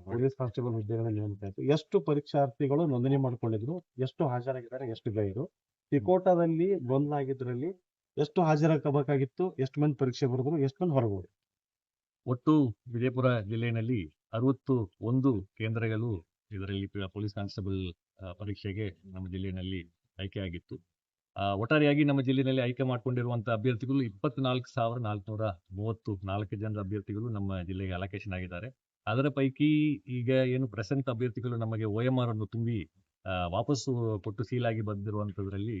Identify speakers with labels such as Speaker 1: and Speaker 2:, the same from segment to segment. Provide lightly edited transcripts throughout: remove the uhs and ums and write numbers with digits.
Speaker 1: Police constable ಹುದ್ದೆಗಳ ನೇಮಕ ಆಯ್ತು. ಎಷ್ಟು ಪರೀಕ್ಷಾರ್ಥಿಗಳು ನೋಂದಣಿ ಮಾಡ್ಕೊಂಡಿದ್ರು, ಎಷ್ಟು ಹಾಜರಾಗಿದ್ದಾರೆ, ಎಷ್ಟು ಗೈರು, ತಿಕೋಟಾದಲ್ಲಿ ಗೊಂದಲ ಆಗಿದ್ರಲ್ಲಿ ಎಷ್ಟು ಹಾಜರಾಗಬೇಕಾಗಿತ್ತು, ಎಷ್ಟು ಮಂದಿ ಪರೀಕ್ಷೆ ಬರೆದ್ರು, ಎಷ್ಟು ಮಂದಿ ಹೊರಗೆ ಹೋದ್ರು?
Speaker 2: ಒಟ್ಟು ವಿಜಯಪುರ ಜಿಲ್ಲೆಯಲ್ಲಿ 61 ಕೇಂದ್ರಗಳು ಇದರಲ್ಲಿ ಪೊಲೀಸ್ ಕಾನ್ಸ್ಟೇಬಲ್ ಪರೀಕ್ಷೆಗೆ ನಮ್ಮ ಜಿಲ್ಲೆಯಲ್ಲಿ ಆಯ್ಕೆಯಾಗಿತ್ತು. ಒಟ್ಟಾರೆಯಾಗಿ ನಮ್ಮ ಜಿಲ್ಲೆಯಲ್ಲಿ ಆಯ್ಕೆ ಮಾಡಿಕೊಂಡಿರುವಂತಹ ಅಭ್ಯರ್ಥಿಗಳು 24,434 ಜನರ ಅಭ್ಯರ್ಥಿಗಳು ನಮ್ಮ ಜಿಲ್ಲೆಗೆ ಅಲೋಕೇಶನ್ ಆಗಿದ್ದಾರೆ. ಅದರ ಪೈಕಿ ಈಗ ಏನು ಪ್ರೆಸೆಂಟ್ ಅಭ್ಯರ್ಥಿಗಳು ನಮಗೆ OMR ಅನ್ನು ತುಂಬಿ ವಾಪಸ್ಸು ಕೊಟ್ಟು ಸೀಲಾಗಿ ಬಂದಿರುವಂತದ್ರಲ್ಲಿ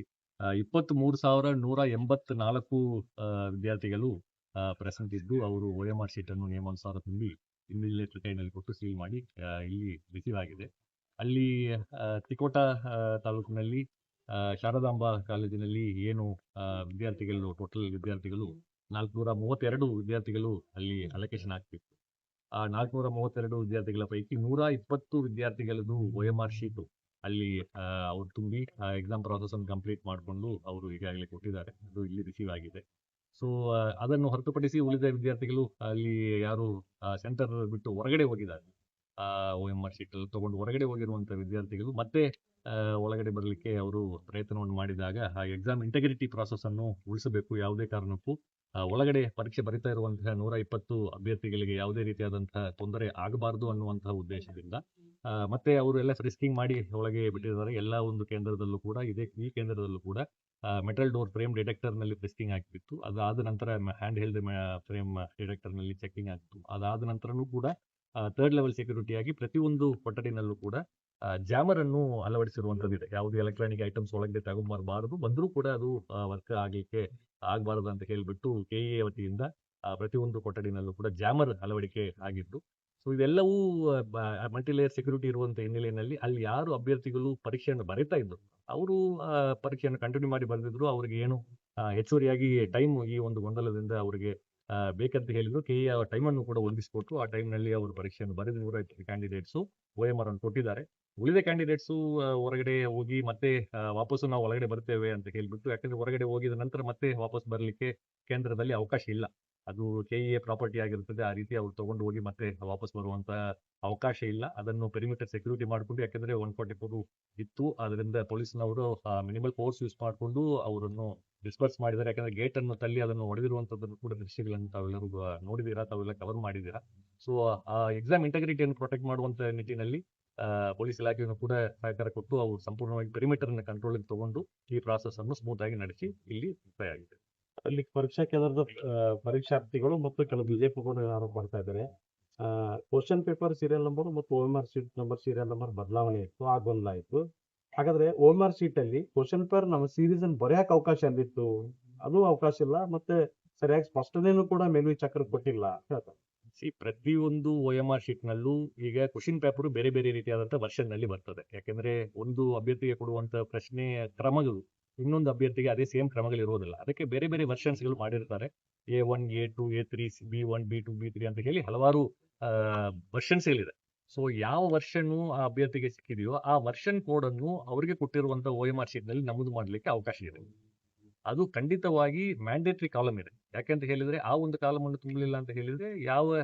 Speaker 2: 23,184 ವಿದ್ಯಾರ್ಥಿಗಳು ಪ್ರೆಸೆಂಟ್ ಇದ್ದು ಅವರು OMR ಶೀಟ್ ಅನ್ನು ನಿಯಮಾನುಸಾರ ತುಂಬಿ ಇನ್ವಿಜಿಲೇಟರ್ ಕೈನಲ್ಲಿ ಕೊಟ್ಟು ಸೀಲ್ ಮಾಡಿ ಇಲ್ಲಿ ರಿಸೀವ್ ಆಗಿದೆ. ಅಲ್ಲಿ ತಿಕೋಟಾ ತಾಲೂಕಿನಲ್ಲಿ ಶಾರದಾಂಬಾ ಕಾಲೇಜಿನಲ್ಲಿ ಏನು ವಿದ್ಯಾರ್ಥಿಗಳು ಟೋಟಲ್ ವಿದ್ಯಾರ್ಥಿಗಳು 432 ವಿದ್ಯಾರ್ಥಿಗಳು ಅಲ್ಲಿ ಅಲೋಕೇಶನ್ ಆಗ್ತಿತ್ತು. ಆ 432 ವಿದ್ಯಾರ್ಥಿಗಳ ಪೈಕಿ 120 ವಿದ್ಯಾರ್ಥಿಗಳದ್ದು OMR ಶೀಟು ಅಲ್ಲಿ ಅವ್ರು ತುಂಬಿ ಎಕ್ಸಾಮ್ ಪ್ರಾಸೆಸ್ ಅನ್ನು ಕಂಪ್ಲೀಟ್ ಮಾಡಿಕೊಂಡು ಅವರು ಈಗಾಗಲೇ ಕೊಟ್ಟಿದ್ದಾರೆ. ಅದು ಇಲ್ಲಿ ರಿಸೀವ್ ಆಗಿದೆ. ಸೊ ಅದನ್ನು ಹೊರತುಪಡಿಸಿ ಉಳಿದ ವಿದ್ಯಾರ್ಥಿಗಳು ಅಲ್ಲಿ ಯಾರು ಸೆಂಟರ್ ಬಿಟ್ಟು ಹೊರಗಡೆ ಹೋಗಿದ್ದಾರೆ, OMR ಶೀಟ್ ತಗೊಂಡು ಹೊರಗಡೆ ಹೋಗಿರುವಂತಹ ವಿದ್ಯಾರ್ಥಿಗಳು ಮತ್ತೆ ಒಳಗಡೆ ಬರಲಿಕ್ಕೆ ಅವರು ಪ್ರಯತ್ನವನ್ನು ಮಾಡಿದಾಗ ಆ ಎಕ್ಸಾಮ್ ಇಂಟೆಗ್ರಿಟಿ ಪ್ರಾಸೆಸ್ ಅನ್ನು ಉಳಿಸಬೇಕು. ಯಾವುದೇ ಕಾರಣಕ್ಕೂ ಒಳಗಡೆ ಪರೀಕ್ಷೆ ಬರಿತಾ ಇರುವಂತಹ 120 ಅಭ್ಯರ್ಥಿಗಳಿಗೆ ಯಾವುದೇ ರೀತಿಯಾದಂತಹ ತೊಂದರೆ ಆಗಬಾರದು ಅನ್ನುವಂತಹ ಉದ್ದೇಶದಿಂದ ಮತ್ತೆ ಅವರು ಎಲ್ಲ ಫ್ರಿಸ್ಕಿಂಗ್ ಮಾಡಿ ಒಳಗೆ ಬಿಟ್ಟಿದ್ದಾರೆ. ಎಲ್ಲ ಒಂದು ಕೇಂದ್ರದಲ್ಲೂ ಕೂಡ ಈ ಕೇಂದ್ರದಲ್ಲೂ ಕೂಡ ಮೆಟಲ್ ಡೋರ್ ಫ್ರೇಮ್ ಡಿಟೆಕ್ಟರ್ ನಲ್ಲಿ ಫ್ರಿಸ್ಕಿಂಗ್ ಆಗ್ತಿತ್ತು. ಅದಾದ ನಂತರ ಹ್ಯಾಂಡ್ ಹೆಲ್ಡ್ ಫ್ರೇಮ್ ಡಿಟೆಕ್ಟರ್ ನಲ್ಲಿ ಚೆಕಿಂಗ್ ಆಗ್ತಿತ್ತು. ಅದಾದ ನಂತರನೂ ಕೂಡ ಥರ್ಡ್ ಲೆವೆಲ್ ಸೆಕ್ಯೂರಿಟಿಯಾಗಿ ಪ್ರತಿಯೊಂದು ಕೊಠಡಿನಲ್ಲೂ ಕೂಡ ಜಾಮರ್ ಅನ್ನು ಅಳವಡಿಸಿರುವಂತದ್ದಿದೆ. ಯಾವುದೇ ಎಲೆಕ್ಟ್ರಾನಿಕ್ ಐಟಮ್ಸ್ ಒಳಗಡೆ ತಗೊಂಬರಬಾರದು, ಬಂದರೂ ಕೂಡ ಅದು ವರ್ಕ್ ಆಗ್ಲಿಕ್ಕೆ ಆಗಬಾರದು ಅಂತ ಹೇಳಿಬಿಟ್ಟು KEA ವತಿಯಿಂದ ಪ್ರತಿಯೊಂದು ಕೊಠಡಿನಲ್ಲೂ ಕೂಡ ಜಾಮರ್ ಅಳವಡಿಕೆ ಆಗಿತ್ತು. ಸೊ ಇದೆಲ್ಲವೂ ಮಲ್ಟಿಲೇಯರ್ ಸೆಕ್ಯೂರಿಟಿ ಇರುವಂತ ಹಿನ್ನೆಲೆಯಲ್ಲಿ ಅಲ್ಲಿ ಯಾರು ಅಭ್ಯರ್ಥಿಗಳು ಪರೀಕ್ಷೆಯನ್ನು ಬರೀತಾ ಇದ್ರು ಅವರು ಪರೀಕ್ಷೆಯನ್ನು ಕಂಟಿನ್ಯೂ ಮಾಡಿ ಬರೆದಿದ್ರು. ಅವರಿಗೆ ಏನು ಹೆಚ್ಚುವರಿಯಾಗಿ ಟೈಮ್ ಈ ಒಂದು ಗೊಂದಲದಿಂದ ಅವರಿಗೆ ಬೇಕಂತ ಹೇಳಿದ್ರು. KEA ಟೈಮ್ ಅನ್ನು ಕೂಡ ಒದಗಿಸಿಕೊಟ್ಟು ಆ ಟೈಮ್ ನಲ್ಲಿ ಅವರು ಪರೀಕ್ಷೆಯನ್ನು ಬರೆದ 120 ಕ್ಯಾಂಡಿಡೇಟ್ಸ್ OMR ಅನ್ನು ಕೊಟ್ಟಿದ್ದಾರೆ. ಉಳಿದ ಕ್ಯಾಂಡಿಡೇಟ್ಸ್ ಹೊರಗಡೆ ಹೋಗಿ ಮತ್ತೆ ವಾಪಸ್ಸು ನಾವು ಒಳಗಡೆ ಬರ್ತೇವೆ ಅಂತ ಹೇಳ್ಬಿಟ್ಟು, ಯಾಕಂದ್ರೆ ಹೊರಗಡೆ ಹೋಗಿದ ನಂತರ ಮತ್ತೆ ವಾಪಸ್ ಬರಲಿಕ್ಕೆ ಕೇಂದ್ರದಲ್ಲಿ ಅವಕಾಶ ಇಲ್ಲ. ಅದು KEA ಪ್ರಾಪರ್ಟಿ ಆಗಿರುತ್ತದೆ. ಆ ರೀತಿ ಅವ್ರು ತಗೊಂಡು ಹೋಗಿ ಮತ್ತೆ ವಾಪಸ್ ಬರುವಂತ ಅವಕಾಶ ಇಲ್ಲ. ಅದನ್ನು ಪೆರಿಮೀಟರ್ ಸೆಕ್ಯೂರಿಟಿ ಮಾಡಿಕೊಂಡು, ಯಾಕಂದ್ರೆ 144 ಇತ್ತು, ಅದರಿಂದ ಪೊಲೀಸ್ನವರು ಮಿನಿಮಲ್ ಫೋರ್ಸ್ ಯೂಸ್ ಮಾಡಿಕೊಂಡು ಅವರನ್ನು ಡಿಸ್ಪರ್ಸ್ ಮಾಡಿದ್ದಾರೆ. ಯಾಕಂದ್ರೆ ಗೇಟ್ ಅನ್ನು ತಳ್ಳಿ ಅದನ್ನು ಹೊಡೆದಿರುವಂತದ್ದನ್ನು ಕೂಡ ದೃಶ್ಯಗಳನ್ನು ತಾವೆಲ್ಲರೂ ನೋಡಿದೀರಾ, ತಾವೆಲ್ಲ ಕವರ್ ಮಾಡಿದ್ದೀರಾ. ಸೊ ಆ ಎಕ್ಸಾಮ್ ಇಂಟೆಗ್ರಿಟಿಯನ್ನು ಪ್ರೊಟೆಕ್ಟ್ ಮಾಡುವಂತ ನಿಟ್ಟಿನಲ್ಲಿ ಪೊಲೀಸ್ ಇಲಾಖೆಯನ್ನು ಕೂಡ ಸಹಕಾರ ಕೊಟ್ಟು ಅವರು ಸಂಪೂರ್ಣವಾಗಿ ಪೆರಿಮೀಟರ್ ಅನ್ನು ಕಂಟ್ರೋಲ್ ತಗೊಂಡು ಈ ಪ್ರಾಸೆಸ್ ಅನ್ನು ಸ್ಮೂತ್ ಆಗಿ ನಡೆಸಿ ಇಲ್ಲಿ ಆಗಿದೆ.
Speaker 1: ಅಲ್ಲಿ ಪರೀಕ್ಷಾ ಕೇಂದ್ರದ ಪರೀಕ್ಷಾರ್ಥಿಗಳು ಮತ್ತು ಕೆಲವು ಬಿಜೆಪಿ ಆರೋಪ ಮಾಡ್ತಾ ಇದ್ದಾರೆ, ಕ್ವಶನ್ ಪೇಪರ್ ಸೀರಿಯಲ್ ನಂಬರ್ ಮತ್ತು OMR sheet number serial number ಬದಲಾವಣೆ ಇತ್ತು, ಆ ಗೊಂದಲ ಆಯ್ತು. ಹಾಗಾದ್ರೆ OMR ಶೀಟ್ ಅಲ್ಲಿ ಕ್ವಶನ್ ಪೇಪರ್ ನಮ್ಮ ಸೀರೀಸ್ ಅನ್ನು ಬರೆಯಕ್ಕೆ ಅವಕಾಶ ಅಂದಿತ್ತು, ಅದು ಅವಕಾಶ ಇಲ್ಲ, ಮತ್ತೆ ಸರಿಯಾಗಿ ಸ್ಪಷ್ಟನೆಯನ್ನು ಕೂಡ ಮೇಲ್ವಿ ಚಕ್ರ ಕೊಟ್ಟಿಲ್ಲ ಹೇಳ್ತಾರೆ.
Speaker 2: ಪ್ರತಿಯೊಂದು OMR ಶೀಟ್ ನಲ್ಲೂ ಈಗ ಕ್ವಶನ್ ಪೇಪರ್ ಬೇರೆ ಬೇರೆ ರೀತಿಯಾದಂತಹ ವರ್ಷನ್ ನಲ್ಲಿ ಬರ್ತದೆ. ಯಾಕಂದ್ರೆ ಒಂದು ಅಭ್ಯರ್ಥಿಗೆ ಕೊಡುವಂತ ಪ್ರಶ್ನೆ ಕ್ರಮಗಳು ಇನ್ನೊಂದು ಅಭ್ಯರ್ಥಿಗೆ ಅದೇ ಸೇಮ್ ಕ್ರಮಗಳು ಇರೋದಿಲ್ಲ. ಅದಕ್ಕೆ ಬೇರೆ ಬೇರೆ ವರ್ಷನ್ಸ್ ಗಳು ಮಾಡಿರ್ತಾರೆ. A1, A2, A3, B1, B2, B3 ಅಂತ ಹೇಳಿ ಹಲವಾರು ವರ್ಷನ್ಸ್ ಗಳಿದೆ. ಸೊ ಯಾವ ವರ್ಷನ್ ಆ ಅಭ್ಯರ್ಥಿಗೆ ಸಿಕ್ಕಿದೆಯೋ ಆ ವರ್ಷನ್ ಕೋಡ್ ಅನ್ನು ಅವರಿಗೆ ಕೊಟ್ಟಿರುವಂತ OMR ಶೀಟ್ ನಲ್ಲಿ ನಮೂದು ಮಾಡಲಿಕ್ಕೆ ಅವಕಾಶ ಇದೆ. ಅದು ಖಂಡಿತವಾಗಿ ಮ್ಯಾಂಡೇಟರಿ ಕಾಲಮ್ ಇದೆ. ಯಾಕೆಂತ ಹೇಳಿದ್ರೆ ಆ ಒಂದು ಕಾಲಮ್ ಅನ್ನು ತುಂಬಲಿಲ್ಲ ಅಂತ ಹೇಳಿದ್ರೆ ಯಾವ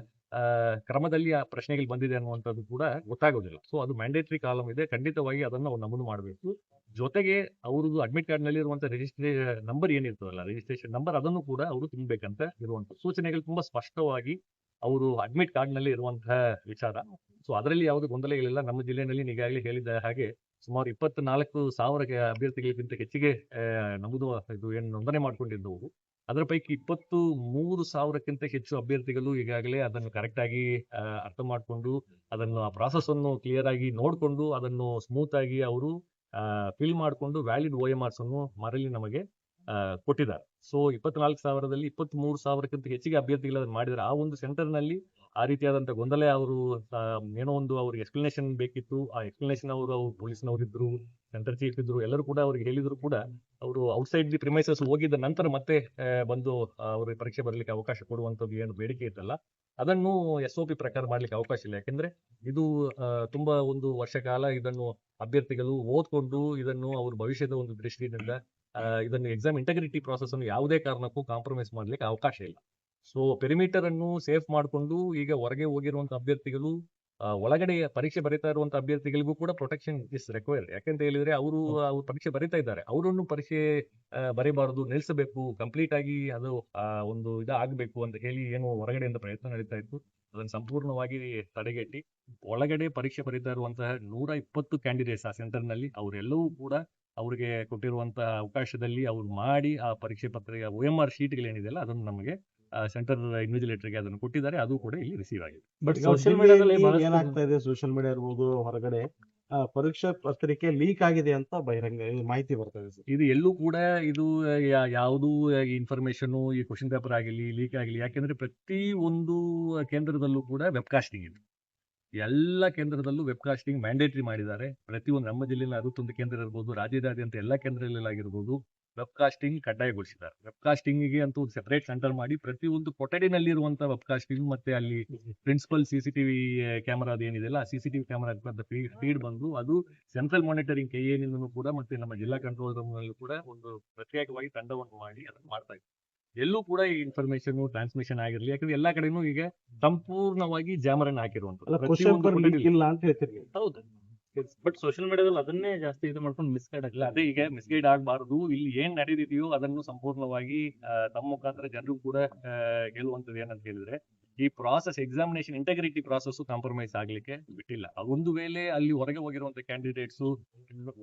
Speaker 2: ಕ್ರಮದಲ್ಲಿ ಆ ಪ್ರಶ್ನೆಗಳು ಬಂದಿದೆ ಅನ್ನುವಂಥದ್ದು ಕೂಡ ಗೊತ್ತಾಗೋದಿಲ್ಲ. ಸೊ ಅದು ಮ್ಯಾಂಡೇಟರಿ ಕಾಲಮ್ ಇದೆ, ಖಂಡಿತವಾಗಿ ಅದನ್ನು ಅವ್ರು ನಮೂದು ಮಾಡಬೇಕು. ಜೊತೆಗೆ ಅವ್ರದ್ದು ಅಡ್ಮಿಟ್ ಕಾರ್ಡ್ ನಲ್ಲಿ ಇರುವಂತಹ ರಿಜಿಸ್ಟ್ರೇಷನ್ ನಂಬರ್ ಏನಿರ್ತದಲ್ಲ, ರಿಜಿಸ್ಟ್ರೇಷನ್ ನಂಬರ್ ಅದನ್ನು ಕೂಡ ಅವರು ತುಂಬಬೇಕಂತ ಇರುವಂತ ಸೂಚನೆಗಳು ತುಂಬಾ ಸ್ಪಷ್ಟವಾಗಿ ಅವರು ಅಡ್ಮಿಟ್ ಕಾರ್ಡ್ ನಲ್ಲಿ ಇರುವಂತಹ ವಿಚಾರ. ಸೊ ಅದರಲ್ಲಿ ಯಾವುದೇ ಗೊಂದಲಗಳಿಲ್ಲ. ನಮ್ಮ ಜಿಲ್ಲೆಯಲ್ಲಿ ಈಗಾಗಲೇ ಹೇಳಿದ ಹಾಗೆ ಸುಮಾರು 24,000 ಅಭ್ಯರ್ಥಿಗಳಿಗಿಂತ ಹೆಚ್ಚಿಗೆ ನಮ್ಮದು ಇದು ಏನು ನೋಂದಣಿ ಮಾಡ್ಕೊಂಡಿದ್ದವು. ಅದರ ಪೈಕಿ 23,000ಕ್ಕಿಂತ ಹೆಚ್ಚು ಅಭ್ಯರ್ಥಿಗಳು ಈಗಾಗಲೇ ಅದನ್ನು ಕರೆಕ್ಟ್ ಆಗಿ ಅರ್ಥ ಮಾಡಿಕೊಂಡು ಅದನ್ನು ಆ ಪ್ರಾಸೆಸ್ ಅನ್ನು ಕ್ಲಿಯರ್ ಆಗಿ ನೋಡಿಕೊಂಡು ಅದನ್ನು ಸ್ಮೂತ್ ಆಗಿ ಅವರು ಫಿಲ್ ಮಾಡಿಕೊಂಡು ವ್ಯಾಲಿಡ್ OMRs ಅನ್ನು ಮರಳಿ ನಮಗೆ ಕೊಟ್ಟಿದ್ದಾರೆ. ಸೊ 24,000ದಲ್ಲಿ 23,000ಕ್ಕಿಂತ ಹೆಚ್ಚಿಗೆ ಅಭ್ಯರ್ಥಿಗಳು ಅದನ್ನು ಮಾಡಿದ್ದಾರೆ. ಆ ಒಂದು ಸೆಂಟರ್ ನಲ್ಲಿ ಆ ರೀತಿಯಾದಂತಹ ಗೊಂದಲ ಅವರು ಏನೋ ಒಂದು ಅವ್ರಿಗೆ ಎಕ್ಸ್ಪ್ಲನೇಷನ್ ಬೇಕಿತ್ತು. ಆ ಎಕ್ಸ್ಪ್ಲನೇಷನ್ ಅವರು ಪೊಲೀಸ್ನವರು ಇದ್ರು, ಸೆಂಟರ್ ಚೀಫ್ ಇದ್ರು, ಎಲ್ಲರೂ ಕೂಡ ಅವ್ರಿಗೆ ಹೇಳಿದ್ರು ಕೂಡ ಅವರು ಔಟ್ಸೈಡ್ ದಿ ಪ್ರಿಮೈಸಸ್ ಹೋಗಿದ್ದ ನಂತರ ಮತ್ತೆ ಬಂದು ಅವ್ರಿಗೆ ಪರೀಕ್ಷೆ ಬರಲಿಕ್ಕೆ ಅವಕಾಶ ಕೊಡುವಂತದ್ದು ಏನು ಬೇಡಿಕೆ ಇತ್ತಲ್ಲ ಅದನ್ನು SOP ಪ್ರಕಾರ ಮಾಡ್ಲಿಕ್ಕೆ ಅವಕಾಶ ಇಲ್ಲ. ಯಾಕಂದ್ರೆ ಇದು ತುಂಬಾ ಒಂದು ವರ್ಷ ಕಾಲ ಇದನ್ನು ಅಭ್ಯರ್ಥಿಗಳು ಓದ್ಕೊಂಡು ಇದನ್ನು ಅವ್ರ ಭವಿಷ್ಯದ ಒಂದು ದೃಷ್ಟಿಯಿಂದ ಇದನ್ನು ಎಕ್ಸಾಮ್ ಇಂಟೆಗ್ರಿಟಿ ಪ್ರಾಸೆಸ್ ಅನ್ನು ಯಾವುದೇ ಕಾರಣಕ್ಕೂ ಕಾಂಪ್ರಮೈಸ್ ಮಾಡ್ಲಿಕ್ಕೆ ಅವಕಾಶ ಇಲ್ಲ. ಸೊ ಪೆರಿಮೀಟರ್ ಅನ್ನು ಸೇಫ್ ಮಾಡಿಕೊಂಡು ಈಗ ಹೊರಗೆ ಹೋಗಿರುವಂತ ಅಭ್ಯರ್ಥಿಗಳು ಒಳಗಡೆ ಪರೀಕ್ಷೆ ಬರೀತಾ ಇರುವಂತ ಅಭ್ಯರ್ಥಿಗಳಿಗೂ ಕೂಡ ಪ್ರೊಟೆಕ್ಷನ್ ಇಸ್ ರಿಕ್ವೈರ್ಡ್. ಯಾಕಂತ ಹೇಳಿದ್ರೆ ಅವ್ರು ಪರೀಕ್ಷೆ ಬರೀತಾ ಇದ್ದಾರೆ, ಅವರನ್ನು ಪರೀಕ್ಷೆ ಬರೀಬಾರದು, ನಿಲ್ಲಿಸಬೇಕು, ಕಂಪ್ಲೀಟ್ ಆಗಿ ಅದು ಒಂದು ಆಗ್ಬೇಕು ಅಂತ ಹೇಳಿ ಏನು ಹೊರಗಡೆಯಿಂದ ಪ್ರಯತ್ನ ನಡೀತಾ ಇತ್ತು, ಅದನ್ನು ಸಂಪೂರ್ಣವಾಗಿ ತಡೆಗಟ್ಟಿ ಒಳಗಡೆ ಪರೀಕ್ಷೆ ಬರೀತಾ ಇರುವಂತಹ 120 ಕ್ಯಾಂಡಿಡೇಟ್ಸ್ ಆ ಸೆಂಟರ್ ನಲ್ಲಿ ಅವರೆಲ್ಲವೂ ಕೂಡ ಅವ್ರಿಗೆ ಕೊಟ್ಟಿರುವಂತಹ ಅವಕಾಶದಲ್ಲಿ ಅವ್ರು ಮಾಡಿ ಆ ಪರೀಕ್ಷೆ ಪತ್ರಿಕೆ OMR ಶೀಟ್ಗಳೇನಿದೆಯಲ್ಲ ಅದನ್ನು ನಮಗೆ ಸೆಂಟರ್ ಇನ್ವಿಜಿಲೇಟರ್ಗೆ ಅದನ್ನು ಕೊಟ್ಟಿದ್ದಾರೆ. ಅದು ಕೂಡ ಇಲ್ಲಿ ರಿಸೀವ್ ಆಗಿದೆ.
Speaker 1: ಬಟ್ ಸೋಷಿಯಲ್ ಮೀಡಿಯಾದಲ್ಲಿ ಏನಾಗ್ತಾ ಇದೆ, ಸೋಷಿಯಲ್ ಮೀಡಿಯಾ ಇರ್ಬೋದು, ಹೊರಗಡೆ ಪರೀಕ್ಷಾ ಪತ್ರಿಕೆ ಲೀಕ್ ಆಗಿದೆ ಅಂತ ಬಹಿರಂಗ ಮಾಹಿತಿ ಬರ್ತಾ ಇದೆ ಸರ್.
Speaker 2: ಇದು ಎಲ್ಲೂ ಕೂಡ ಇದು ಯಾವುದು ಇನ್ಫಾರ್ಮೇಶನ್ ಈ ಕ್ವಶನ್ ಪೇಪರ್ ಆಗಿರ್ಲಿ ಲೀಕ್ ಆಗಲಿ, ಯಾಕೆಂದ್ರೆ ಪ್ರತಿ ಒಂದು ಕೇಂದ್ರದಲ್ಲೂ ಕೂಡ ವೆಬ್ಕಾಸ್ಟಿಂಗ್ ಇದೆ. ಎಲ್ಲ ಕೇಂದ್ರದಲ್ಲೂ ವೆಬ್ಕಾಸ್ಟಿಂಗ್ ಮ್ಯಾಂಡೇಟರಿ ಮಾಡಿದ್ದಾರೆ. ಪ್ರತಿಯೊಂದು ನಮ್ಮ ಜಿಲ್ಲೆಯಲ್ಲಿ 61 ಕೇಂದ್ರ ಇರ್ಬೋದು, ರಾಜ್ಯದಾದ್ಯಂತ ಎಲ್ಲ ಕೇಂದ್ರಗಳಲ್ಲಾಗಿರ್ಬೋದು ವೆಬ್ಕಾಸ್ಟಿಂಗ್ ಕಡ್ಡಾಯಗೊಳಿಸಿದ್ದಾರೆ. ವೆಬ್ಕಾಸ್ಟಿಂಗ್ಗೆ ಅಂತೂ ಸೆಪರೇಟ್ ಸೆಂಟರ್ ಮಾಡಿ ಪ್ರತಿಯೊಂದು ಕೊಠಡಿನಲ್ಲಿರುವಂತಹ ವೆಬ್ಕಾಸ್ಟಿಂಗ್ ಮತ್ತೆ ಅಲ್ಲಿ ಪ್ರಿನ್ಸಿಪಲ್ CCTV ಕ್ಯಾಮರಾ ಏನಿದೆಲ್ಲ ಆ CCTV ಕ್ಯಾಮರಾ ಫೀಡ್ ಬಂದು ಅದು ಸೆಂಟ್ರಲ್ ಮಾನಿಟರಿಂಗ್ KA ಕೂಡ ಮತ್ತೆ ನಮ್ಮ ಜಿಲ್ಲಾ ಕಂಟ್ರೋಲ್ ರೂಮ್ ನಲ್ಲೂ ಕೂಡ ಒಂದು ಪ್ರತ್ಯೇಕವಾಗಿ ತಂಡವನ್ನು ಮಾಡಿ ಅದನ್ನು ಮಾಡ್ತಾ ಇದ್ದಾರೆ. ಎಲ್ಲೂ ಕೂಡ ಈ ಇನ್ಫಾರ್ಮೇಶನ್ ಟ್ರಾನ್ಸ್ಮಿಷನ್ ಆಗಿರಲಿ, ಯಾಕಂದ್ರೆ ಎಲ್ಲಾ ಕಡೆನೂ ಈಗ ಸಂಪೂರ್ಣವಾಗಿ ಜಾಮರನ್ನು ಹಾಕಿರುವಂತದ್ದು.
Speaker 1: ಕ್ವಶನ್ ಪೇಪರ್ ಲೀಕ್ ಇಲ್ಲ ಅಂತ ಹೇಳ್ತೀರಿ.
Speaker 2: ಹೌದು,
Speaker 3: ಬಟ್ ಸೋಷಿಯಲ್ ಮೀಡಿಯಾದಲ್ಲಿ ಅದನ್ನೇ ಜಾಸ್ತಿ ಇದು ಮಾಡ್ಕೊಂಡು ಮಿಸ್ಗೈಡ್
Speaker 2: ಇಲ್ಲ ಅದೇ ಈಗ ಮಿಸ್ಗೈಡ್ ಆಗಬಾರದು. ಇಲ್ಲಿ ಏನ್ ನಡೆದಿದೆಯೋ ಅದನ್ನು ಸಂಪೂರ್ಣವಾಗಿ ತಮ್ಮ ಮುಖಾಂತರ ಜನರು ಕೂಡ ಹೇಳುವಂತದ್ದು ಏನಂತ ಹೇಳಿದ್ರೆ, ಈ process examination integrity process compromise ಆಗ್ಲಿಕ್ಕೆ ಬಿಟ್ಟಿಲ್ಲ. ಒಂದು ವೇಳೆ ಅಲ್ಲಿ ಹೊರಗೆ ಹೋಗಿರುವಂತ ಕ್ಯಾಂಡಿಡೇಟ್ಸ್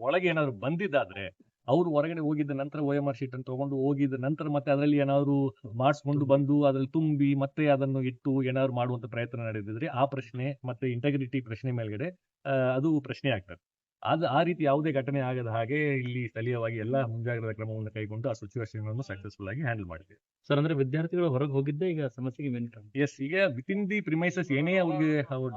Speaker 2: ಒಳಗೆ ಏನಾದ್ರು ಬಂದಿದ್ದಾದ್ರೆ ಅವ್ರು ಹೊರಗಡೆ ಹೋಗಿದ್ದ ನಂತರ OMR ಶೀಟ್ ಅನ್ನು ತಗೊಂಡು ಹೋಗಿದ್ದ ನಂತರ ಮತ್ತೆ ಅದರಲ್ಲಿ ಏನಾದ್ರು ಮಾಡಿಸ್ಕೊಂಡು ಬಂದು ಅದ್ರಲ್ಲಿ ತುಂಬಿ ಮತ್ತೆ ಅದನ್ನು ಇಟ್ಟು ಏನಾದ್ರು ಮಾಡುವಂತ ಪ್ರಯತ್ನ ನಡೆದಿದ್ರೆ ಆ ಪ್ರಶ್ನೆ ಮತ್ತೆ ಇಂಟೆಗ್ರಿಟಿ ಪ್ರಶ್ನೆ ಮೇಲ್ಗಡೆ ಅದು ಪ್ರಶ್ನೆ ಆಗ್ತದೆ. ಆ ರೀತಿ ಯಾವುದೇ ಘಟನೆ ಆಗದ ಹಾಗೆ ಇಲ್ಲಿ ಸ್ಥಳೀಯವಾಗಿ ಎಲ್ಲ ಮುಂಜಾಗ್ರತಾ ಕ್ರಮವನ್ನು ಕೈಗೊಂಡು ಆ ಸಿಚುವೇಶನ್ ಅನ್ನು ಸಕ್ಸಸ್ಫುಲ್ ಆಗಿ ಹ್ಯಾಂಡಲ್ ಮಾಡಿದೆ.
Speaker 3: ಸರ್. ಅಂದ್ರೆ ವಿದ್ಯಾರ್ಥಿಗಳು ಹೊರಗೆ ಹೋಗಿದ್ದೆ ಈಗ ಸಮಸ್ಯೆಗೆ ಮೇನ್ ಕಾರಣ.
Speaker 2: ಎಸ್, ಈಗ ವಿತಿನ್ ದಿ ಪ್ರಿಮೈಸಸ್ ಏನೇ ಅವ್ರಿಗೆ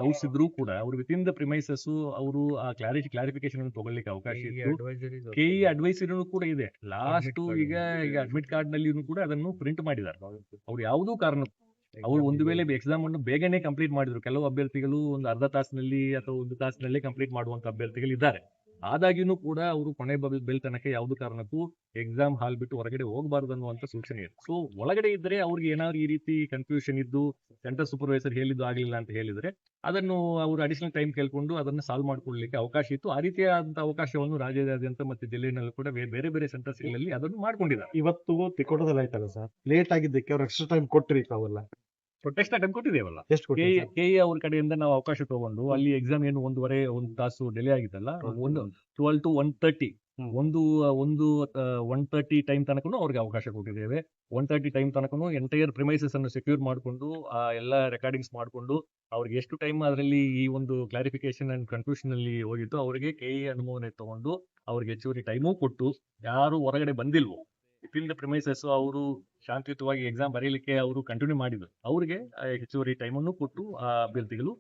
Speaker 2: ಡೌಟ್ಸ್ ಇದ್ರೂ ಕೂಡ ಅವ್ರು ವಿತಿನ್ ದ ಪ್ರಿಮೈಸಸ್ ಅವರು ಆ ಕ್ಲಾರಿಫಿಕೇಶನ್ ಅನ್ನು ತಗೊಳ್ಳಿಕ್ಕೆ ಅವಕಾಶ ಇತ್ತು. KE ಅಡ್ವೈಸರಿನೂ ಕೂಡ ಇದೆ. ಲಾಸ್ಟ್ ಈಗ ಅಡ್ಮಿಟ್ ಕಾರ್ಡ್ ನಲ್ಲಿ ಕೂಡ ಅದನ್ನು ಪ್ರಿಂಟ್ ಮಾಡಿದ್ದಾರೆ. ಅವ್ರು ಯಾವುದೂ ಕಾರಣ ಅವರು ಒಂದು ವೇಳೆ ಎಕ್ಸಾಮ್ ಅನ್ನು ಬೇಗನೆ ಕಂಪ್ಲೀಟ್ ಮಾಡಿದ್ರು, ಕೆಲವು ಅಭ್ಯರ್ಥಿಗಳು ಒಂದು ಅರ್ಧ ತಾಸಿನಲ್ಲಿ ಅಥವಾ 1 ತಾಸಿನಲ್ಲಿ ಕಂಪ್ಲೀಟ್ ಮಾಡುವಂತ ಅಭ್ಯರ್ಥಿಗಳು ಇದ್ದಾರೆ. ಆದಾಗ್ಯೂ ಕೂಡ ಅವರು ಕೊನೆ ಬೆಲ್ ತನಕ ಯಾವುದೇ ಕಾರಣಕ್ಕೂ ಎಕ್ಸಾಮ್ ಹಾಲ್ ಬಿಟ್ಟು ಹೊರಗಡೆ ಹೋಗಬಾರದು ಅನ್ನುವಂತ ಸೂಚನೆ ಇದೆ. ಸೊ ಒಳಗಡೆ ಇದ್ರೆ ಅವ್ರಿಗೆ ಏನಾದ್ರು ಈ ರೀತಿ ಕನ್ಫ್ಯೂಷನ್ ಇದ್ದು ಸೆಂಟರ್ ಸೂಪರ್ವೈಸರ್ ಹೇಳಿದ್ದು ಆಗ್ಲಿಲ್ಲ ಅಂತ ಹೇಳಿದ್ರೆ ಅದನ್ನು ಅವರು ಅಡಿಷನಲ್ ಟೈಮ್ ಕೇಳ್ಕೊಂಡು ಅದನ್ನ ಸಾಲ್ವ್ ಮಾಡ್ಕೊಳ್ಳಿಕ್ಕೆ ಅವಕಾಶ ಇತ್ತು. ಆ ರೀತಿಯಾದಂತಹ ಅವಕಾಶವನ್ನು ರಾಜ್ಯಾದ್ಯಂತ ಮತ್ತೆ ಜಿಲ್ಲೆಯಲ್ಲೂ ಕೂಡ ಬೇರೆ ಬೇರೆ ಸೆಂಟರ್ಸ್ ಗಳಲ್ಲಿ ಅದನ್ನು ಮಾಡ್ಕೊಂಡಿದ್ದಾರೆ.
Speaker 1: ಇವತ್ತು ತಿಕೋಟದಲ್ಲಿ ಆಯ್ತಲ್ಲ ಸರ್, ಲೇಟ್ ಆಗಿದ್ದಕ್ಕೆ ಅವ್ರು ಎಕ್ಸ್ಟ್ರಾ ಟೈಮ್ ಕೊಟ್ಟಿರಿ ತಾವೆಲ್ಲ
Speaker 2: ಪ್ರೊಟೆಸ್ಟ್ ಟೈಮ್ ಕೊಟ್ಟಿದ್ದೇವಲ್ಲ.
Speaker 1: ಎಷ್ಟು
Speaker 2: KE ಅವ್ರ ಕಡೆಯಿಂದ ನಾವು ಅವಕಾಶ ತಗೊಂಡು ಅಲ್ಲಿ ಎಕ್ಸಾಮ್ ಏನು 1 ತಾಸು ಡಿಲೇ ಆಗಿದ್ದಲ್ಲ, 12 to 1:30 ಒಂದು 1:30 ಟೈಮ್ ತನಕನೂ ಅವ್ರಿಗೆ ಅವಕಾಶ ಕೊಟ್ಟಿದ್ದೇವೆ. 1:30 ಟೈಮ್ ತನಕನೂ ಎಂಟೈರ್ ಪ್ರಿಮೈಸಸ್ ಅನ್ನು ಸೆಕ್ಯೂರ್ ಮಾಡಿಕೊಂಡು ಆ ಎಲ್ಲ ರೆಕಾರ್ಡಿಂಗ್ಸ್ ಮಾಡಿಕೊಂಡು ಅವ್ರಿಗೆ ಎಷ್ಟು ಟೈಮ್ ಅದರಲ್ಲಿ ಈ ಒಂದು ಕ್ಲಾರಿಫಿಕೇಶನ್ ಅಂಡ್ ಕನ್ಫ್ಯೂಷನ್ ಅಲ್ಲಿ ಹೋಗಿತ್ತು ಅವರಿಗೆ KE ಅನುಮೋದನೆ ತಗೊಂಡು ಅವ್ರಿಗೆ ಹೆಚ್ಚುವರಿ ಟೈಮು ಕೊಟ್ಟು ಯಾರು ಹೊರಗಡೆ ಬಂದಿಲ್ವೋ ವಿತಿನ್ ದ ಪ್ರಿಮೈಸಸ್ ಅವರು ಶಾಂತಿಯುತವಾಗಿ ಎಕ್ಸಾಮ್ ಬರೀಲಿಕ್ಕೆ ಅವರು ಕಂಟಿನ್ಯೂ ಮಾಡಿದ್ರು, ಅವರಿಗೆ ಹೆಚ್ಚುವರಿ ಟೈಮನ್ನು ಕೊಟ್ಟು ಆ ಅಭ್ಯರ್ಥಿಗಳು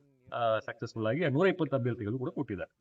Speaker 2: ಸಕ್ಸಸ್ಫುಲ್ ಆಗಿ 120 ಅಭ್ಯರ್ಥಿಗಳು ಕೂಡ ಕೊಟ್ಟಿದ್ದಾರೆ.